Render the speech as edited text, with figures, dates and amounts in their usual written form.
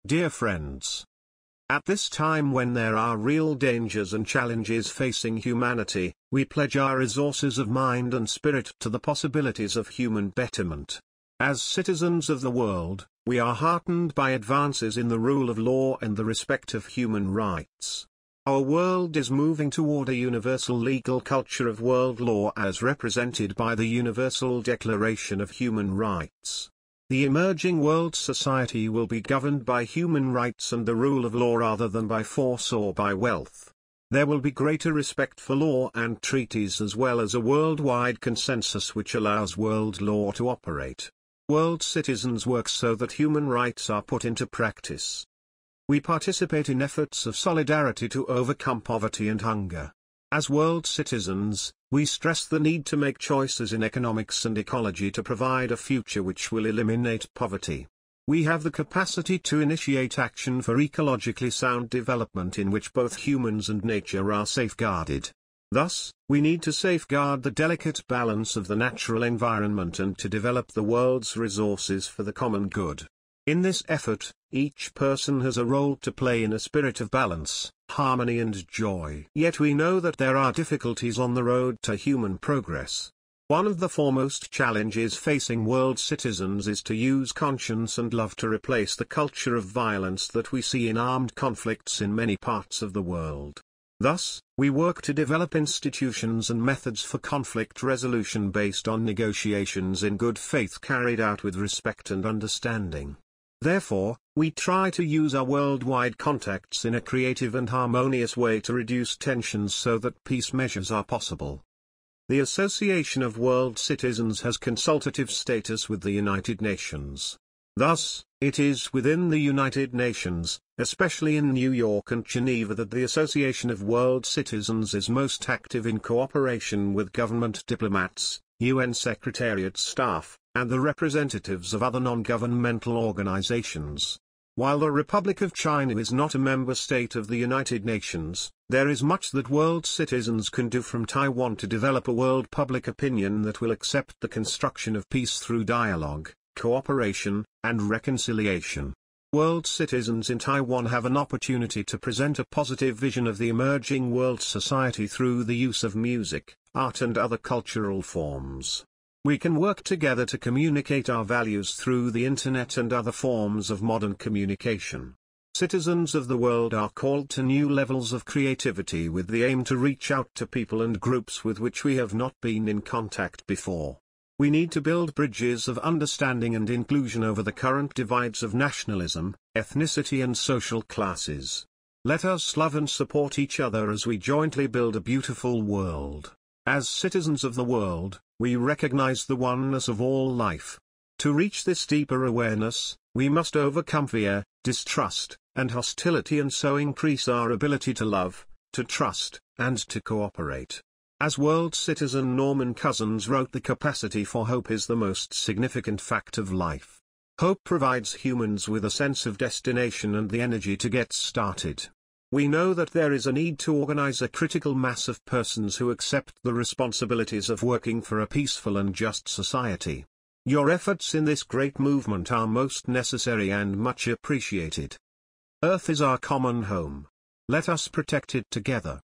Dear friends, at this time when there are real dangers and challenges facing humanity, we pledge our resources of mind and spirit to the possibilities of human betterment. As citizens of the world, we are heartened by advances in the rule of law and the respect of human rights. Our world is moving toward a universal legal culture of world law as represented by the Universal Declaration of Human Rights. The emerging world society will be governed by human rights and the rule of law rather than by force or by wealth. There will be greater respect for law and treaties as well as a worldwide consensus which allows world law to operate. World citizens work so that human rights are put into practice. We participate in efforts of solidarity to overcome poverty and hunger. As world citizens, we stress the need to make choices in economics and ecology to provide a future which will eliminate poverty. We have the capacity to initiate action for ecologically sound development in which both humans and nature are safeguarded. Thus, we need to safeguard the delicate balance of the natural environment and to develop the world's resources for the common good. In this effort, each person has a role to play in a spirit of balance, harmony and joy. Yet we know that there are difficulties on the road to human progress. One of the foremost challenges facing world citizens is to use conscience and love to replace the culture of violence that we see in armed conflicts in many parts of the world. Thus, we work to develop institutions and methods for conflict resolution based on negotiations in good faith carried out with respect and understanding. Therefore, we try to use our worldwide contacts in a creative and harmonious way to reduce tensions so that peace measures are possible. The Association of World Citizens has consultative status with the United Nations. Thus, it is within the United Nations, especially in New York and Geneva, that the Association of World Citizens is most active in cooperation with government diplomats, UN Secretariat staff, and the representatives of other non-governmental organizations. While the Republic of China is not a member state of the United Nations, there is much that world citizens can do from Taiwan to develop a world public opinion that will accept the construction of peace through dialogue, cooperation, and reconciliation. World citizens in Taiwan have an opportunity to present a positive vision of the emerging world society through the use of music, art and other cultural forms. We can work together to communicate our values through the internet and other forms of modern communication. Citizens of the world are called to new levels of creativity with the aim to reach out to people and groups with which we have not been in contact before. We need to build bridges of understanding and inclusion over the current divides of nationalism, ethnicity and social classes. Let us love and support each other as we jointly build a beautiful world. As citizens of the world, we recognize the oneness of all life. To reach this deeper awareness, we must overcome fear, distrust, and hostility and so increase our ability to love, to trust, and to cooperate. As world citizen Norman Cousins wrote, the capacity for hope is the most significant fact of life. Hope provides humans with a sense of destination and the energy to get started. We know that there is a need to organize a critical mass of persons who accept the responsibilities of working for a peaceful and just society. Your efforts in this great movement are most necessary and much appreciated. Earth is our common home. Let us protect it together.